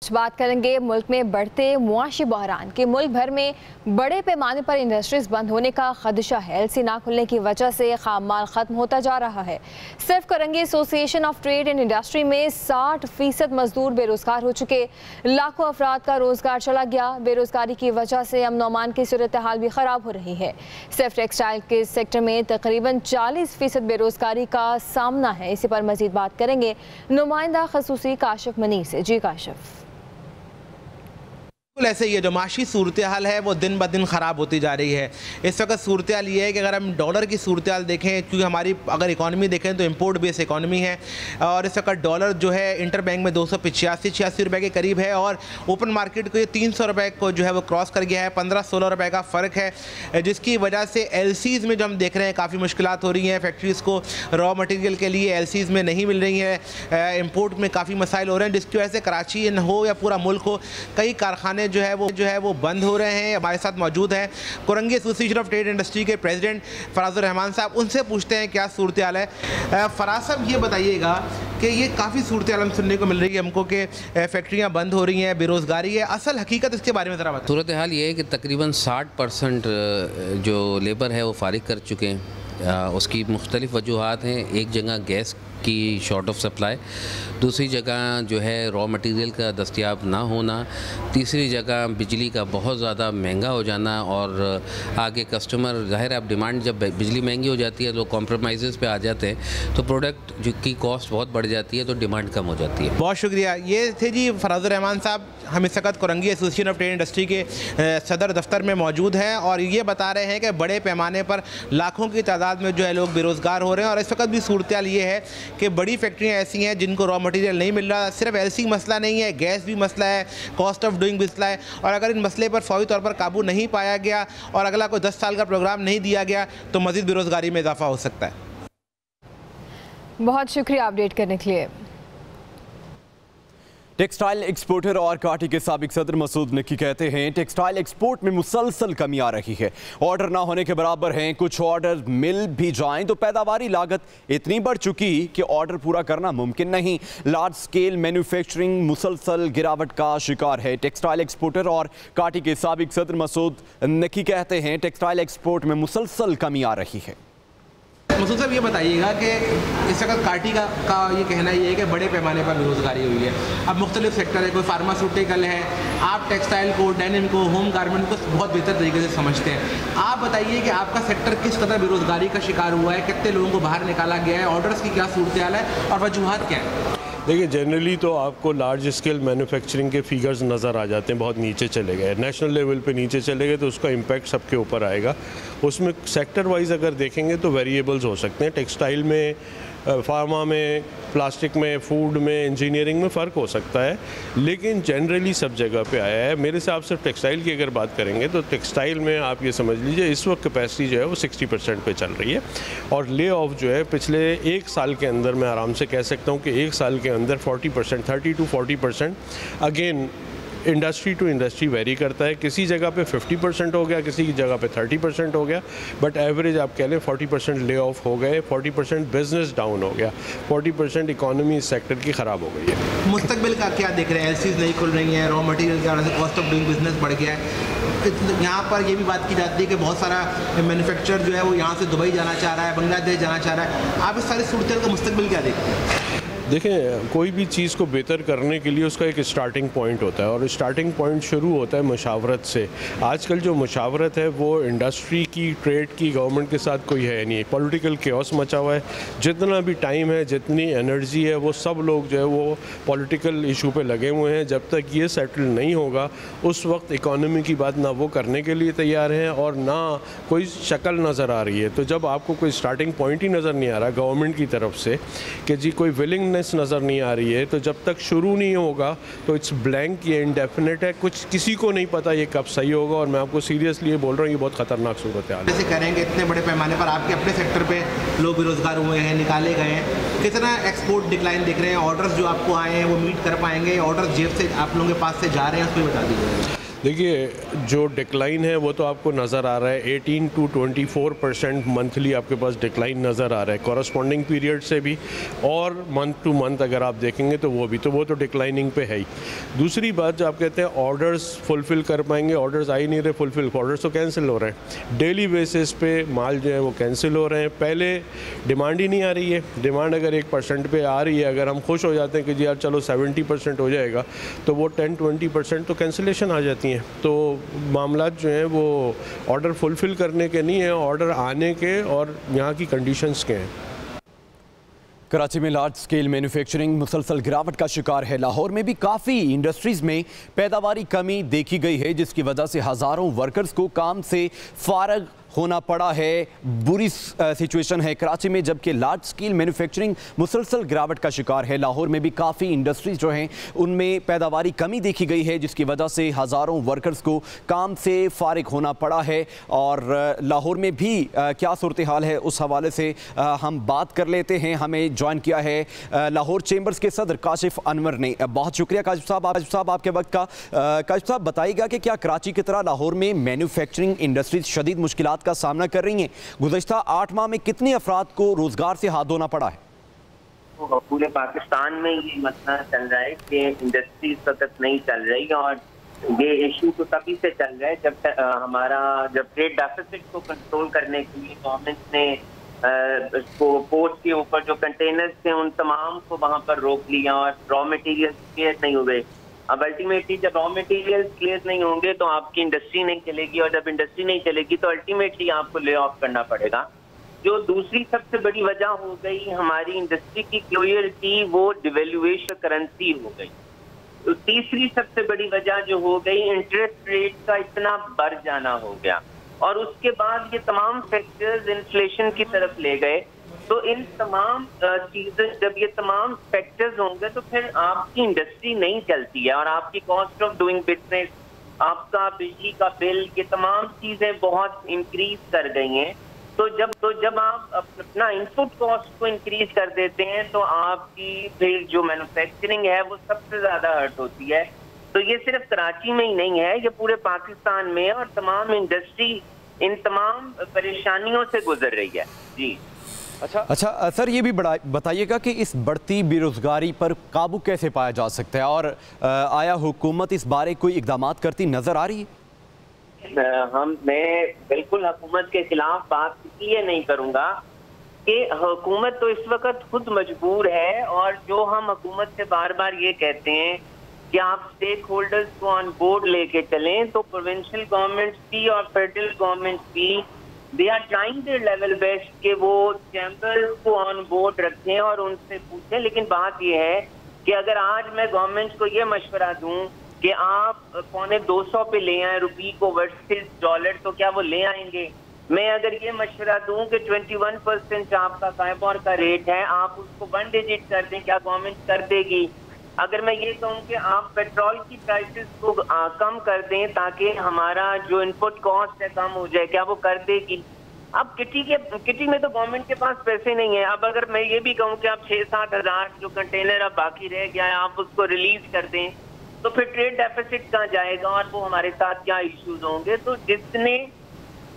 बात करेंगे मुल्क में बढ़ते मुआशी बहरान के। मुल्क भर में बड़े पैमाने पर इंडस्ट्रीज बंद होने का खदशा है। एलसी ना खुलने की वजह से खाम माल खत्म होता जा रहा है। सिर्फ Korangi association of trade and industry में 60% मजदूर बेरोजगार हो चुके। लाखों अफराद का रोजगार चला गया। बेरोजगारी की वजह से अमन अमान की सूरत हाल भी खराब हो रही है। सिर्फ टेक्सटाइल के सेक्टर में तकरीबन 40% बेरोजगारी का सामना है। इसी पर मजीद बात करेंगे नुमाइंदा खसूसी काशिफ मनीर से। जी काशिफ। ऐसे ये जो माशी सूरत हाल है वो दिन ब दिन ख़राब होती जा रही है। इस वक्त सूरत हाल ये है कि अगर हम डॉलर की सूरत हाल देखें, क्योंकि हमारी अगर इकॉनमी देखें तो इंपोर्ट बेस इकॉनमी है और इस वक्त डॉलर जो है इंटर बैंक में 285-86 रुपये के करीब है और ओपन मार्केट को ये 300 रुपये को जो है वो क्रॉस कर गया है। 15-16 रुपये का फ़र्क है, जिसकी वजह से एलसीज़ में जो हम देख रहे हैं काफ़ी मुश्किलात हो रही हैं। फैक्ट्रीज़ को रॉ मटीरियल के लिए एलसीज़ में नहीं मिल रही है। इंपोर्ट में काफ़ी मसाइल हो रहे हैं, जिसकी वजह से कराची हो या पूरा मुल्क हो, कई कारखाने जो है वो बंद हो रहे हैं। हमारे साथ मौजूद हैं Korangi association of trade industry के प्रेसिडेंट फराजुर रहमान साहब। उनसे पूछते हैं क्या सूरत हाल है। फराज साहब ये बताइएगा कि ये काफ़ी सूरत हाल सुनने को मिल रही है हमको कि फैक्ट्रियाँ बंद हो रही हैं, बेरोज़गारी है, असल हकीकत इसके बारे में ज़रा बताइए। सूरत हाल ये है कि तकरीबन 60% जो लेबर है वो फारिग कर चुके हैं। उसकी मुख्तलिफ वजूहात हैं। एक जगह गैस की शॉर्ट ऑफ सप्लाई, दूसरी जगह जो है रॉ मटेरियल का दस्तयाब ना होना, तीसरी जगह बिजली का बहुत ज़्यादा महंगा हो जाना और आगे कस्टमर ज़ाहिर है अब डिमांड जब बिजली महंगी हो जाती है तो कॉम्प्रोमाइज़ पे आ जाते हैं, तो प्रोडक्ट की कॉस्ट बहुत बढ़ जाती है तो डिमांड कम हो जाती है। बहुत शुक्रिया। ये थे जी फराजुर रहमान साहब। हम इस वक्त Korangi association of trade industry के सदर दफ्तर में मौजूद हैं और ये बता रहे हैं कि बड़े पैमाने पर लाखों की तादाद में जो है लोग बेरोज़गार हो रहे हैं और इस वक्त भी सूरत हाल ये है कि बड़ी फैक्ट्रियाँ ऐसी हैं जिनको रॉ मटेरियल नहीं मिल रहा। सिर्फ एलसी मसला नहीं है, गैस भी मसला है, कॉस्ट ऑफ डूइंग मसला है और अगर इन मसले पर फौरी तौर पर काबू नहीं पाया गया और अगला कोई 10 साल का प्रोग्राम नहीं दिया गया तो मज़ीद बेरोज़गारी में इजाफा हो सकता है। बहुत शुक्रिया अपडेट करने के लिए। टेक्सटाइल एक्सपोर्टर और काटी के साबिक सदर मसूद नकी कहते हैं टेक्सटाइल एक्सपोर्ट में मुसलसल कमी आ रही है। ऑर्डर ना होने के बराबर हैं। कुछ ऑर्डर मिल भी जाएं तो पैदावारी लागत इतनी बढ़ चुकी कि ऑर्डर पूरा करना मुमकिन नहीं। लार्ज स्केल मैन्युफैक्चरिंग मुसलसल गिरावट का शिकार है। टेक्सटाइल एक्सपोर्टर और काटी के साबिक सदर मसूद नकी कहते हैं टेक्सटाइल एक्सपोर्ट में मुसलसल कमी आ रही है। मसूद साहब ये बताइएगा कि इस वक्त काटी का ये कहना ये है कि बड़े पैमाने पर बेरोज़गारी हुई है। अब मुख्तलिफ सेक्टर है, कोई फार्मास्यूटिकल है, आप टेक्सटाइल को, डेनिम को, होम गारमेंट को बहुत बेहतर तरीके से समझते हैं। आप बताइए कि आपका सेक्टर किस कदर बेरोज़गारी का शिकार हुआ है, कितने लोगों को बाहर निकाला गया है, ऑर्डर्स की क्या सूरत हाल है और वजूहात क्या है? देखिए, जनरली तो आपको लार्ज स्केल मैन्युफैक्चरिंग के फिगर्स नज़र आ जाते हैं, बहुत नीचे चले गए, नेशनल लेवल पे नीचे चले गए तो उसका इम्पैक्ट सबके ऊपर आएगा। उसमें सेक्टर वाइज अगर देखेंगे तो वेरिएबल्स हो सकते हैं। टेक्सटाइल में, फार्मा में, प्लास्टिक में, फूड में, इंजीनियरिंग में फ़र्क हो सकता है, लेकिन जनरली सब जगह पे आया है। मेरे हिसाब से टेक्सटाइल की अगर बात करेंगे तो टेक्सटाइल में आप ये समझ लीजिए इस वक्त कैपेसिटी जो है वो 60% पे चल रही है और ले ऑफ जो है पिछले एक साल के अंदर मैं आराम से कह सकता हूँ कि एक साल के अंदर 40%, 30 to 40%। Again industry to industry vary करता है, किसी जगह पे 50% हो गया, किसी की जगह पे 30% हो गया, बट एवरेज आप कह लें 40% ले ऑफ हो गए, 40% बिजनेस डाउन हो गया, 40% इकॉनमी इस सेक्टर की ख़राब हो गई है। मुस्तकबिल का क्या देख रहे हैं? एलसीज नहीं खुल रही हैं, रॉ मटेरियल की वजह से कॉस्ट ऑफ डूइंग बिजनेस बढ़ गया है। यहाँ पर ये भी बात की जाती है कि बहुत सारा मैन्युफैक्चर जो है वो यहाँ से दुबई जाना चाह रहा है, बांग्लादेश जाना चाह रहा है। आप इस सारी सूरत का मुस्तकबिल क्या देखते हैं? देखें, कोई भी चीज़ को बेहतर करने के लिए उसका एक स्टार्टिंग पॉइंट होता है और स्टार्टिंग पॉइंट शुरू होता है मशावरत से। आजकल जो मशावरत है वो इंडस्ट्री की, ट्रेड की, गवर्नमेंट के साथ कोई है नहीं। पॉलिटिकल केओस मचा हुआ है। जितना भी टाइम है, जितनी एनर्जी है, वो सब लोग जो है वो पॉलिटिकल इशू पे लगे हुए हैं। जब तक ये सेटल नहीं होगा उस वक्त इकॉनमी की बात ना वो करने के लिए तैयार हैं और ना कोई शक्ल नज़र आ रही है। तो जब आपको कोई स्टार्टिंग पॉइंट ही नज़र नहीं आ रहा गवर्नमेंट की तरफ से कि जी कोई विलिंग नज़र नहीं आ रही है, तो जब तक शुरू नहीं होगा तो इट्स ब्लैंक, ये इंडेफिनेट है, कुछ किसी को नहीं पता ये कब सही होगा। और मैं आपको सीरियसली ये बोल रहा हूँ ये बहुत ख़तरनाक सूरत हाल है। जैसे करेंगे इतने बड़े पैमाने पर आपके अपने सेक्टर पे लोग बेरोजगार हुए हैं, निकाले गए हैं, कितना एक्सपोर्ट डिक्लाइन दिख रहे हैं? ऑर्डर्स जो आपको आए हैं वो मीट कर पाएंगे? ऑर्डर्स जेब से आप लोगों के पास से जा रहे हैं, उसको बता दीजिए। देखिए जो डिक्लाइन है वो तो आपको नज़र आ रहा है 18 to 24% मंथली आपके पास डिक्लाइन नज़र आ रहा है कॉरस्पॉन्डिंग पीरियड से भी, और मंथ टू मंथ अगर आप देखेंगे तो वो तो डिक्लाइनिंग पे है ही। दूसरी बात जो आप कहते हैं ऑर्डर्स फुलफ़िल कर पाएंगे, ऑर्डर्स आ ही नहीं रहे फुलफ़िल, ऑर्डर्स तो कैंसिल हो रहे हैं डेली बेसिस पे, माल जो है वो कैंसिल हो रहे हैं। पहले डिमांड ही नहीं आ रही है, डिमांड अगर 1% पे आ रही है, अगर हम खुश हो जाते हैं कि जी यार चलो 70% हो जाएगा, तो वो 10-20% तो कैंसिलेशन आ जाती हैं। तो मामला जो हैं वो ऑर्डर फुलफ़िल करने के नहीं है, ऑर्डर आने के और यहाँ की कंडीशंस के हैं। कराची में लार्ज स्केल मैन्युफैक्चरिंग मुसलसल गिरावट का शिकार है। लाहौर में भी काफ़ी इंडस्ट्रीज़ में पैदावारी कमी देखी गई है, जिसकी वजह से हज़ारों वर्कर्स को काम से फारग होना पड़ा है। बुरी सिचुएशन है कराची में, जबकि लार्ज स्केल मैन्युफैक्चरिंग मुसलसल गिरावट का शिकार है। लाहौर में भी काफ़ी इंडस्ट्रीज जो हैं उनमें पैदावारी कमी देखी गई है, जिसकी वजह से हज़ारों वर्कर्स को काम से फारिग होना पड़ा है। और लाहौर में भी क्या सूरत हाल है उस हवाले से हम बात कर लेते हैं। हमें ज्वाइन किया है लाहौर चैम्बर्स के सदर काशिफ अनवर ने। बहुत शुक्रिया काशिफ साहब आपके वक्त का। काशिफ साहब बताइएगा कि क्या कराची की तरह लाहौर में मैन्युफैक्चरिंग इंडस्ट्रीज शदीद मुश्किलात का सामना कर रही हैं? गुज़श्ता 8 माह में कितने अफराद को रोजगार से हाथ धोना पड़ा है? तो पूरे पाकिस्तान में ये मसला चल रहा है कि इंडस्ट्री सतत नहीं चल रही, और ये इशू तो तभी से चल रहा है जब ट्रेड डेफिसिट को कंट्रोल करने के लिए गवर्नमेंट ने पोर्ट के ऊपर जो कंटेनर्स थे उन तमाम को वहां पर रोक लिया और रॉ मटेरियल क्लियर नहीं हुए। अब अल्टीमेटली जब रॉ मटेरियल क्लियर नहीं होंगे तो आपकी इंडस्ट्री नहीं चलेगी, और जब इंडस्ट्री नहीं चलेगी तो अल्टीमेटली आपको ले ऑफ करना पड़ेगा। जो दूसरी सबसे बड़ी वजह हो गई हमारी इंडस्ट्री की क्लोजर की, वो डिवेल्युएशन करेंसी हो गई। तो तीसरी सबसे बड़ी वजह जो हो गई इंटरेस्ट रेट का इतना बढ़ जाना हो गया, और उसके बाद ये तमाम फैक्टर्स इन्फ्लेशन की तरफ ले गए। तो इन तमाम चीजें, जब ये तमाम फैक्टर्स होंगे तो फिर आपकी इंडस्ट्री नहीं चलती है, और आपकी कॉस्ट ऑफ डूइंग बिजनेस, आपका बिजली का बिल, ये तमाम चीजें बहुत इंक्रीज कर गई हैं। तो जब आप अपना इनपुट कॉस्ट को इंक्रीज कर देते हैं तो आपकी फिर जो मैन्युफैक्चरिंग है वो सबसे ज्यादा हर्ट होती है। तो ये सिर्फ कराची में ही नहीं है, ये पूरे पाकिस्तान में, और तमाम इंडस्ट्री इन तमाम परेशानियों से गुजर रही है। जी अच्छा सर, ये भी बताइएगा कि इस बढ़ती बेरोजगारी पर काबू कैसे पाया जा सकता है, और आया हुकूमत इस बारे कोई इकदाम करती नजर आ रही है? मैं बिल्कुल हुकूमत के खिलाफ बात इसलिए नहीं करूंगा कि हुकूमत तो इस वक्त खुद मजबूर है, और जो हम हुकूमत से बार बार ये कहते हैं कि आप स्टेक होल्डर्स को ऑन बोर्ड लेके चलें, तो प्रोविंशियल गवर्नमेंट्स भी और फेडरल गवर्नमेंट भी they are trying their level best कि वो चैम्बर्स को ऑन बोर्ड रखें और उनसे पूछें। लेकिन बात यह है कि अगर आज मैं गवर्नमेंट को ये मशवरा दूं कि आप 250 पे ले आए रुपये को वर्सेस डॉलर, तो क्या वो ले आएंगे? मैं अगर ये मशवरा दूं कि 21% आपका कायबोर का रेट है, आप उसको 1 डिजिट कर दें, क्या गवर्नमेंट कर देगी? अगर मैं ये कहूँ कि आप पेट्रोल की प्राइसेस को कम कर दें ताकि हमारा जो इनपुट कॉस्ट है कम हो जाए, क्या वो कर देगी? अब किटी में तो गवर्नमेंट के पास पैसे नहीं है। अब अगर मैं ये भी कहूँ कि आप 6-7 हज़ार जो कंटेनर अब बाकी रह गया है आप उसको रिलीज कर दें, तो फिर ट्रेड डेफिसिट कहाँ जाएगा और वो हमारे साथ क्या इश्यूज होंगे? तो जितने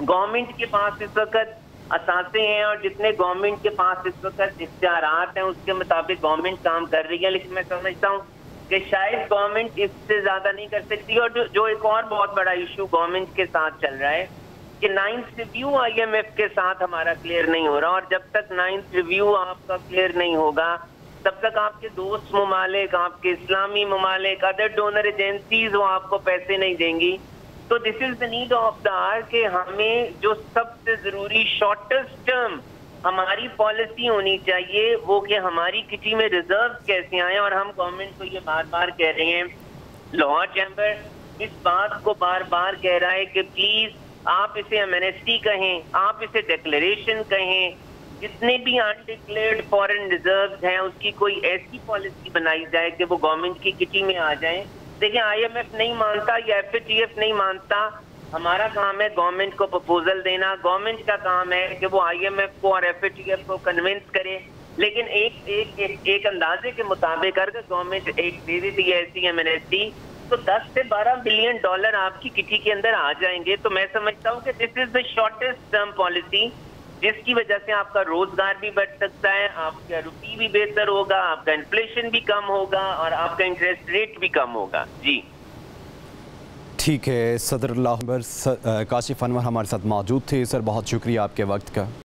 गवर्नमेंट के पास इस वक्त असासे हैं और जितने गवर्नमेंट के पास इस वक्त इख्तियारात हैं उसके मुताबिक गवर्नमेंट काम कर रही है, लेकिन मैं समझता हूँ कि शायद गवर्नमेंट इससे ज्यादा नहीं कर सकती। और जो एक और बहुत बड़ा इशू गवर्नमेंट के साथ चल रहा है कि 9th रिव्यू IMF के साथ हमारा क्लियर नहीं हो रहा, और जब तक 9th रिव्यू आपका क्लियर नहीं होगा तब तक आपके दोस्त ममालिक, आपके इस्लामी ममालिक, अदर डोनर एजेंसीज वो आपको पैसे नहीं देंगी। तो this is the need of the hour कि हमें जो सबसे जरूरी शॉर्टेस्ट टर्म हमारी पॉलिसी होनी चाहिए वो कि हमारी किटी में रिजर्व कैसे आए। और हम गवर्नमेंट को ये बार बार कह रहे हैं, लाहौर चैम्बर इस बात को बार बार कह रहा है कि प्लीज आप इसे एमनेस्टी कहें, आप इसे डिक्लेरेशन कहें, जितने भी अनडिक्लेयर्ड फॉरेन रिजर्व्स हैं उसकी कोई ऐसी पॉलिसी बनाई जाए कि वो गवर्नमेंट की किटी में आ जाए। देखिए IMF नहीं मानता या FATF नहीं मानता, हमारा काम है गवर्नमेंट को प्रपोजल देना, गवर्नमेंट का काम है कि वो IMF को और FATF को कन्विंस करे। लेकिन एक अंदाजे के मुताबिक अगर गवर्नमेंट एक दे देती है ऐसी एमनेस्टी तो 10 से 12 बिलियन डॉलर आपकी किटी के अंदर आ जाएंगे। तो मैं समझता हूँ कि this is the shortest term policy, जिसकी वजह से आपका रोजगार भी बढ़ सकता है, आपका रुपये भी बेहतर होगा, आपका इन्फ्लेशन भी कम होगा और आपका इंटरेस्ट रेट भी कम होगा। जी ठीक है, सदर काशिफ अनवर हमारे साथ मौजूद थे। सर बहुत शुक्रिया आपके वक्त का।